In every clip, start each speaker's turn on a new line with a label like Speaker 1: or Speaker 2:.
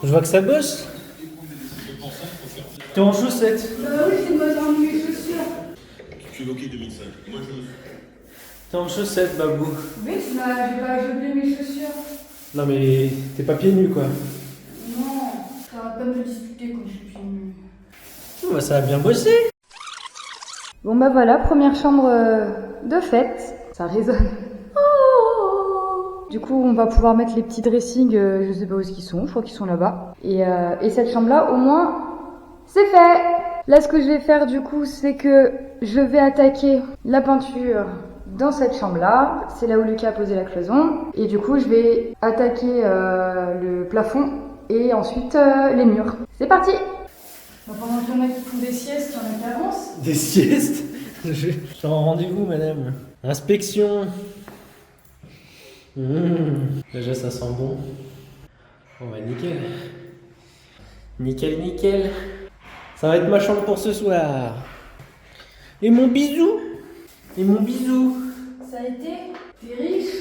Speaker 1: Je vois que ça bosse. T'es en chaussettes.
Speaker 2: Bah oui, c'est moi qui ai enlevé mes chaussures.
Speaker 3: Tu évoquais 2005. Moi, je...
Speaker 1: T'es en chaussettes, Babou.
Speaker 2: Oui, j'ai oublié mes chaussures.
Speaker 1: Non mais t'es pas pieds nus quoi.
Speaker 2: Non, ça va pas me disputer quand je suis pieds nus.
Speaker 1: Bah, ça a bien bossé.
Speaker 2: Bon bah voilà, première chambre de fête. Ça résonne. Du coup, on va pouvoir mettre les petits dressings, je sais pas où est-ce qu'ils sont, je crois qu'ils sont là-bas. Et cette chambre-là, au moins, c'est fait. Là, ce que je vais faire du coup, c'est que je vais attaquer la peinture dans cette chambre-là. C'est là où Lucas a posé la cloison. Et du coup, je vais attaquer le plafond et ensuite les murs. C'est parti. Pendant qu'il y en a qui font des siestes, il y en a qui avancent.
Speaker 1: Des siestes. Je suis en rendez-vous, madame. Inspection. Déjà, ça sent bon. Bon, bah, nickel. Nickel, nickel. Ça va être ma chambre pour ce soir. Et mon bisou. Et mon bisou.
Speaker 2: Ça a été? T'es riche?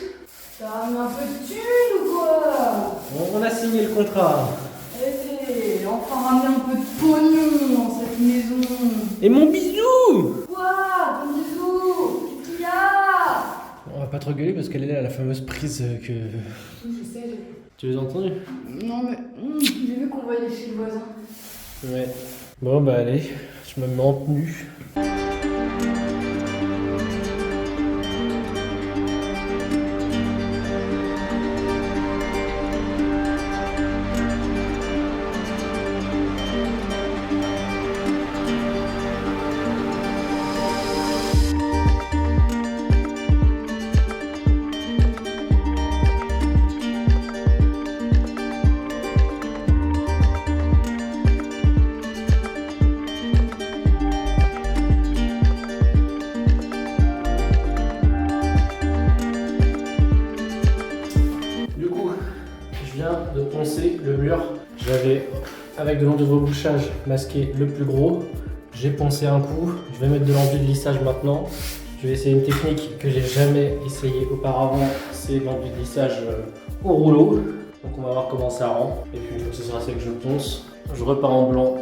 Speaker 2: T'as ramené un peu de thunes ou quoi?
Speaker 1: On a signé le contrat.
Speaker 2: Allez, enfin ramener un peu de pognon dans cette maison.
Speaker 1: Et mon bisou.
Speaker 2: Quoi? Ton bisou? Qu'est-ce qu'il y a?
Speaker 1: On va pas trop gueuler parce qu'elle est là, la fameuse prise que...
Speaker 2: Oui, je sais.
Speaker 1: Tu les as entendues?
Speaker 2: Non mais j'ai vu qu'on voyait chez le voisin.
Speaker 1: Ouais. Bon bah allez, je me mets en tenue. De poncer le mur. J'avais, avec de l'enduit de rebouchage, masqué le plus gros. J'ai poncé un coup. Je vais mettre de l'enduit de lissage maintenant. Je vais essayer une technique que j'ai jamais essayé auparavant. C'est l'enduit de lissage au rouleau. Donc on va voir comment ça rend. Et puis une fois que ce sera sec, je ponce. Je repars en blanc.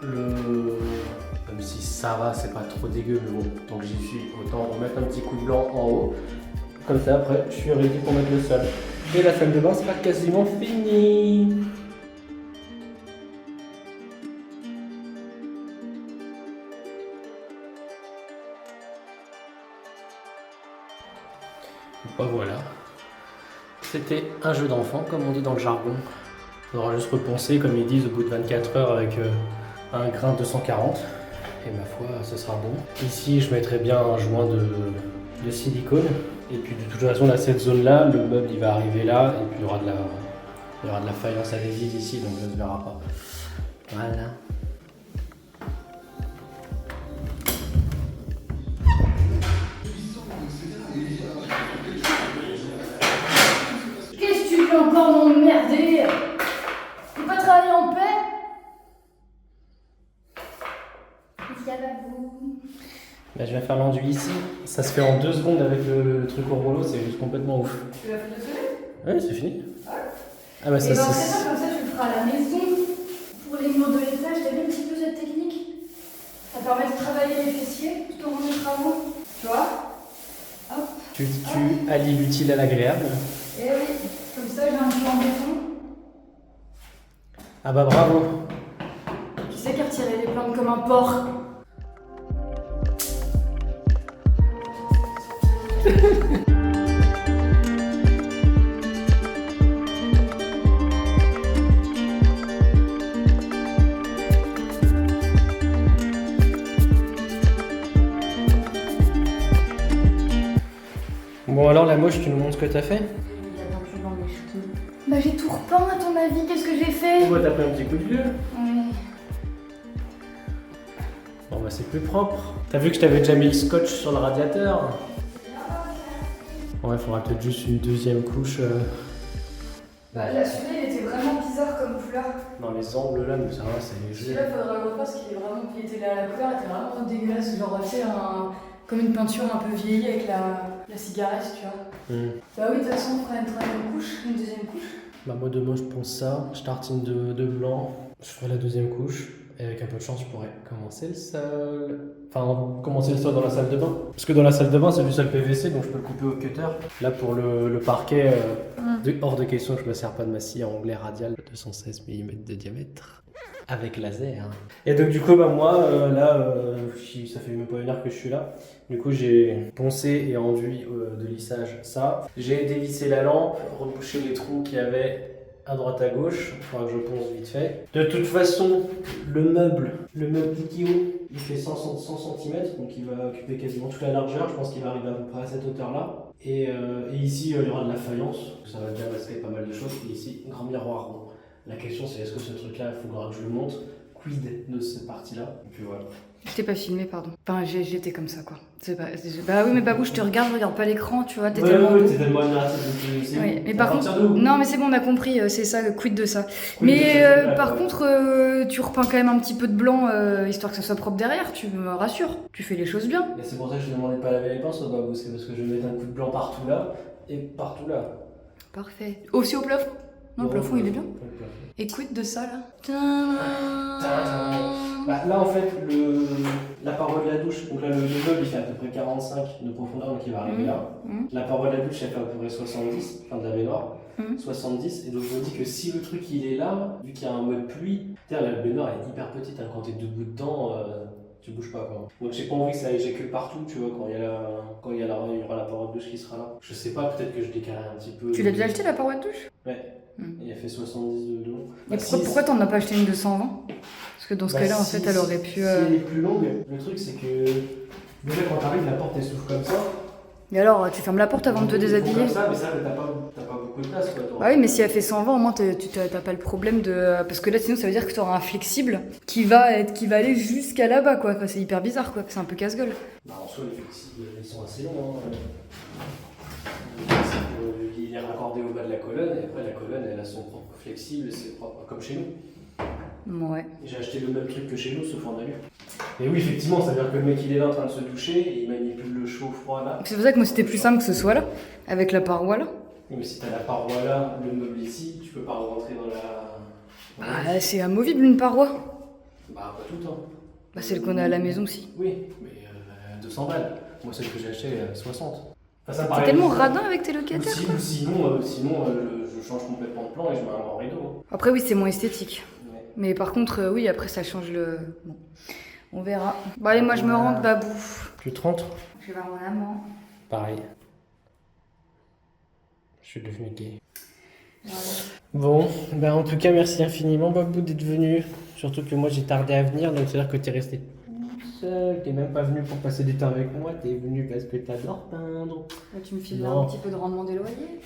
Speaker 1: Même si ça va, c'est pas trop dégueu, mais bon, tant que j'y suis, autant remettre un petit coup de blanc en haut. Comme ça, après, je suis ready pour mettre le sol. Et la salle de bain sera quasiment finie. Bah voilà. C'était un jeu d'enfant, comme on dit dans le jargon. Il faudra juste reponcer, comme ils disent, au bout de 24 heures avec un grain 240. Et ma foi, ce sera bon. Ici, je mettrai bien un joint de silicone. Et puis de toute façon, là, cette zone-là, le meuble il va arriver là, et puis il y aura de la faïence adhésive ici, donc ça ne se verra pas. Voilà.
Speaker 2: Qu'est-ce que tu veux encore m'emmerder? Tu peux pas travailler en paix? Qu'est-ce qu'il y a là, vous?
Speaker 1: Là, je viens faire l'enduit ici. Ça se fait en 2 secondes avec le truc au rouleau, c'est juste complètement ouf.
Speaker 2: Tu l'as fait de soleil?
Speaker 1: Oui, c'est fini.
Speaker 2: Ouais.
Speaker 1: Ah bah ça
Speaker 2: et ben
Speaker 1: c'est...
Speaker 2: c'est ça, comme ça tu le feras à la maison. Pour les murs de l'étage, t'as vu un petit peu cette technique? Ça permet de travailler les fessiers tout au long des travaux. Tu vois? Hop.
Speaker 1: Tu allies l'utile à l'agréable.
Speaker 2: Et oui, comme ça j'ai un plan en béton.
Speaker 1: Ah bah bravo.
Speaker 2: Tu sais qu'à retirer les plantes comme un porc.
Speaker 1: Bon alors la moche, tu nous montres ce que t'as fait?
Speaker 2: Il y a un peu dans mes cheveux. Bah j'ai tout repeint à ton avis, qu'est-ce que j'ai fait?
Speaker 1: Oh bah t'as pris un petit coup de vieux.
Speaker 2: Oui.
Speaker 1: Bon bah c'est plus propre. T'as vu que je t'avais déjà mis le scotch sur le radiateur? Ouais, faudra peut-être juste une deuxième couche.
Speaker 2: Bah là, celui-là il était vraiment bizarre comme couleur.
Speaker 1: Dans les angles là, mais ça va, c'est léger.
Speaker 2: Celui-là faudra le refaire parce qu'il est vraiment, il était là, la couleur était vraiment dégueulasse. Genre, tu sais, comme une peinture un peu vieillie avec la cigarette, tu vois. Bah oui, de toute façon, on fera une troisième couche, une deuxième couche.
Speaker 1: Bah moi demain je pense ça, je tartine de blanc, je ferai la deuxième couche. Et avec un peu de chance, je pourrais commencer le sol. Enfin, commencer le sol dans la salle de bain. Parce que dans la salle de bain, c'est du sol PVC, donc je peux le couper au cutter. Là, pour le parquet, hors de question que je me sers pas de ma scie à onglet radial 216 mm de diamètre. Avec laser. Et donc, du coup, bah, moi, ça fait même pas une heure que je suis là. Du coup, j'ai poncé et enduit de lissage ça. J'ai dévissé la lampe, rebouché les trous qu'il y avait à droite à gauche, il faudra que je ponce vite fait. De toute façon, le meuble Ikeo, il fait 100 cm, donc il va occuper quasiment toute la largeur, je pense qu'il va arriver à peu près à cette hauteur-là. Et ici, il y aura de la faïence, ça va déjà masquer pas mal de choses. Et ici, grand miroir rond. La question c'est est-ce que ce truc-là, il faudra que je le monte? Quid de cette partie-là? Et puis voilà.
Speaker 2: Je t'ai pas filmé, pardon. Enfin, j'étais comme ça, quoi. Bah oui, mais Babou, je te regarde pas l'écran, tu vois, t'es tellement beau.
Speaker 1: T'es tellement admiratif.
Speaker 2: Oui, mais par contre, non, mais c'est bon, on a compris, c'est ça, le quid de ça. Mais par contre, tu repeins quand même un petit peu de blanc, histoire que ça soit propre derrière, tu me rassures. Tu fais les choses bien.
Speaker 1: Et c'est pour ça que je te demandais de pas laver les pinceaux, Babou, c'est parce que je vais mettre un coup de blanc partout là et partout là.
Speaker 2: Parfait. Aussi au plafond? Non, le plafond, il est bien. Et quid de ça, là?
Speaker 1: Bah, là, en fait, la paroi de la douche, donc là, le meuble, il fait à peu près 45 de profondeur, donc il va arriver là. La paroi de la douche, elle fait à peu près 70, enfin de la baignoire. 70, et donc je me dis que si le truc il est là, vu qu'il y a un mode pluie, la baignoire elle est hyper petite, hein, quand t'es debout dedans, tu bouges pas quoi. Donc j'ai pas envie que ça éjacule partout, tu vois, il y aura la paroi de douche qui sera là. Je sais pas, peut-être que je décalerai un petit peu.
Speaker 2: Tu l'as déjà acheté la paroi de douche?
Speaker 1: Ouais. Et elle fait 70 de long.
Speaker 2: Et pourquoi t'en as pas acheté une 220? Parce que dans ce cas-là, en fait, elle aurait pu.
Speaker 1: Si elle est plus longue, le truc c'est que déjà quand t'arrives, la porte elle s'ouvre comme ça.
Speaker 2: Et alors, tu fermes la porte avant de te déshabiller?
Speaker 1: Comme ça, mais ça, t'as pas beaucoup de place quoi.
Speaker 2: Ah oui, mais si elle fait 120, au moins t'as pas le problème de. Parce que là, sinon, ça veut dire que tu auras un flexible qui va aller jusqu'à là-bas, quoi. Enfin, c'est hyper bizarre, quoi. C'est un peu casse-gueule.
Speaker 1: Bah, en soi, les flexibles, ils sont assez longs. Hein. Il est raccordé au bas de la colonne, et après, la colonne, elle a son propre flexible, c'est propre, comme chez nous.
Speaker 2: Ouais.
Speaker 1: J'ai acheté le même truc que chez nous, sauf en alu. Et oui, effectivement, ça veut dire que le mec, il est là en train de se doucher, et il manipule le chaud-froid là.
Speaker 2: C'est pour ça que moi, c'était plus simple que ce soit là, avec la paroi là.
Speaker 1: Oui, mais si t'as la paroi là, le meuble ici, tu peux pas rentrer dans la.
Speaker 2: Ah, c'est amovible une paroi.
Speaker 1: Bah, pas tout le temps.
Speaker 2: Bah, celle qu'on a à la maison aussi.
Speaker 1: Oui, mais 200 balles. Moi, celle que j'ai achetée, 60. Enfin,
Speaker 2: T'es tellement radin avec tes locataires, quoi.
Speaker 1: Sinon, je change complètement de plan et je mets un grand rideau. Hein.
Speaker 2: Après, oui, c'est moins esthétique.
Speaker 1: Ouais.
Speaker 2: Mais par contre, oui, après, ça change le. Bon, on verra. Bon, allez, moi, je me rentre, Babou.
Speaker 1: Tu te rentres?
Speaker 2: Je vais voir mon amant.
Speaker 1: Pareil. Je suis devenu gay.
Speaker 2: Voilà.
Speaker 1: Bon, ben en tout cas, merci infiniment, Babou, d'être venu. Surtout que moi, j'ai tardé à venir, donc c'est-à-dire que t'es resté toute seule. T'es même pas venu pour passer du temps avec moi, t'es venu parce que t'adores peindre.
Speaker 2: Là, tu me files
Speaker 1: Non.
Speaker 2: un petit peu de rendement des loyers.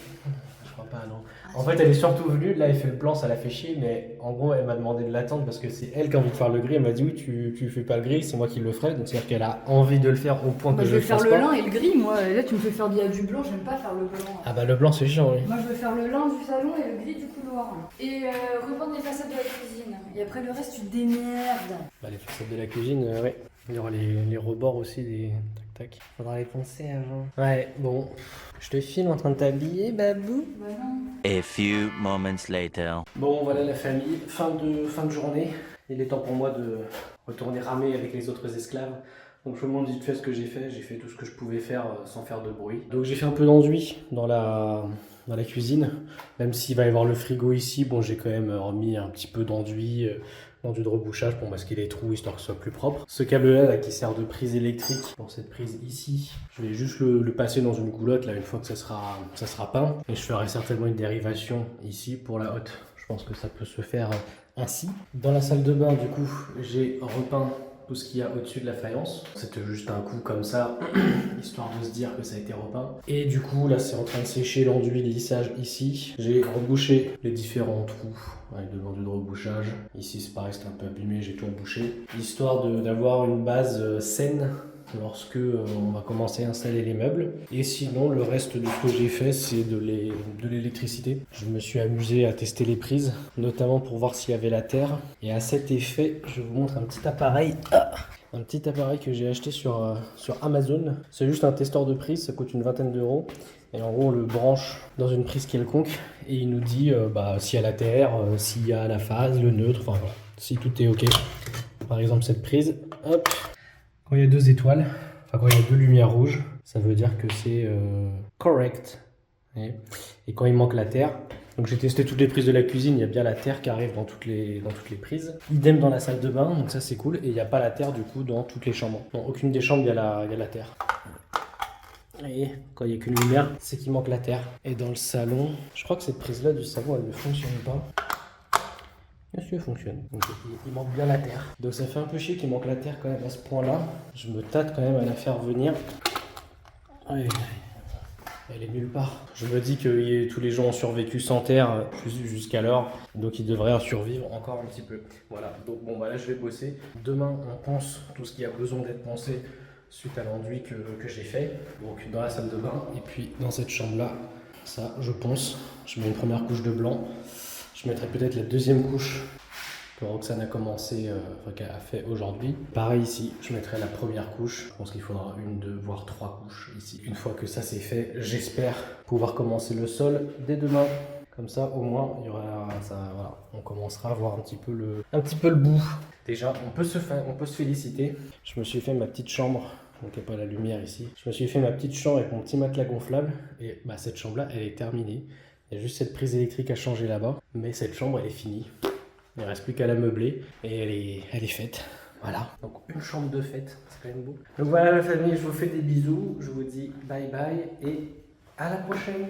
Speaker 1: Je crois pas, non. En fait, elle est surtout venue, là, elle fait le plan, ça l'a fait chier, mais en gros, elle m'a demandé de l'attendre parce que c'est elle qui a envie de faire le gris. Elle m'a dit, oui, tu fais pas le gris, c'est moi qui le ferai. Donc, c'est-à-dire qu'elle a envie de le faire au point
Speaker 2: Bah,
Speaker 1: que
Speaker 2: je
Speaker 1: je
Speaker 2: vais
Speaker 1: le
Speaker 2: faire
Speaker 1: fasse
Speaker 2: le
Speaker 1: pas.
Speaker 2: lin et le gris, moi. Et là, tu me fais faire du blanc, j'aime pas faire le blanc.
Speaker 1: Ah bah, le blanc, c'est chiant, oui.
Speaker 2: Moi, je veux faire le lin du salon et le gris du couloir. Et repeindre les façades de la cuisine. Et après, le reste, tu te démerdes.
Speaker 1: Bah, les façades de la cuisine, ouais. Il y aura les rebords aussi, des tac-tac. Faudra les poncer avant. Ouais, bon. Je te filme en train de t'habiller, Babou.
Speaker 2: Bah non.
Speaker 4: A few moments later.
Speaker 1: Bon, voilà la famille. Fin de journée. Il est temps pour moi de retourner ramer avec les autres esclaves. Donc je vous montre vite fait ce que j'ai fait. J'ai fait tout ce que je pouvais faire sans faire de bruit. Donc j'ai fait un peu d'enduit dans la cuisine. Même s'il va y avoir le frigo ici, bon j'ai quand même remis un petit peu d'enduit de rebouchage pour masquer les trous histoire que ce soit plus propre. Ce câble là qui sert de prise électrique pour cette prise ici, je vais juste le passer dans une goulotte là une fois que ça sera peint. Et je ferai certainement une dérivation ici pour la hotte. Je pense que ça peut se faire ainsi. Dans la salle de bain du coup j'ai repeint tout ce qu'il y a au-dessus de la faïence. C'était juste un coup comme ça, histoire de se dire que ça a été repeint. Et du coup, là, c'est en train de sécher l'enduit de lissage ici. J'ai rebouché les différents trous avec de l'enduit de rebouchage. Ici, c'est pareil, c'était un peu abîmé, j'ai tout rebouché. Histoire d'avoir une base saine lorsque on va commencer à installer les meubles. Et sinon, le reste de ce que j'ai fait, c'est de l'électricité. Je me suis amusé à tester les prises, notamment pour voir s'il y avait la terre. Et à cet effet, je vous montre un petit appareil. Un petit appareil que j'ai acheté sur Amazon. C'est juste un testeur de prise, ça coûte une vingtaine d'euros. Et en gros, on le branche dans une prise quelconque et il nous dit s'il y a la terre, s'il y a la phase, le neutre, enfin voilà, si tout est ok. Par exemple, cette prise, hop, quand il y a 2 étoiles, enfin quand il y a 2 lumières rouges, ça veut dire que c'est correct. Et quand il manque la terre, donc j'ai testé toutes les prises de la cuisine, il y a bien la terre qui arrive dans toutes les prises. Idem dans la salle de bain, donc ça c'est cool. Et il n'y a pas la terre du coup dans toutes les chambres. Dans aucune des chambres il y a la terre. Et quand il n'y a qu'une lumière, c'est qu'il manque la terre. Et dans le salon, je crois que cette prise là du salon elle ne fonctionne pas. Bien sûr, elle fonctionne. Donc il manque bien la terre. Donc ça fait un peu chier qu'il manque la terre quand même à ce point là. Je me tâte quand même à la faire venir. Ouais. Elle est nulle part. Je me dis que tous les gens ont survécu sans terre jusqu'alors, donc ils devraient en survivre encore un petit peu. Voilà, donc bon bah là je vais bosser. Demain on pense tout ce qui a besoin d'être pensé suite à l'enduit que j'ai fait. Donc dans la salle de bain et puis dans cette chambre là, ça je pense. Je mets une première couche de blanc. Je mettrai peut-être la deuxième couche que Roxane a commencé, qu'elle a fait aujourd'hui. Pareil ici, je mettrai la première couche. Je pense qu'il faudra 1, 2, voire 3 couches ici. Une fois que ça c'est fait, j'espère pouvoir commencer le sol dès demain. Comme ça, au moins, il y aura ça. Voilà, on commencera à voir un petit peu le bout. Déjà, on peut se féliciter. Je me suis fait ma petite chambre. Donc il n'y a pas la lumière ici. Je me suis fait ma petite chambre avec mon petit matelas gonflable. Et bah, cette chambre-là, elle est terminée. Il y a juste cette prise électrique à changer là-bas. Mais cette chambre, elle est finie. Il ne reste plus qu'à la meubler et elle est faite. Voilà. Donc une chambre de fête, c'est quand même beau. Donc voilà la famille, je vous fais des bisous. Je vous dis bye bye et à la prochaine.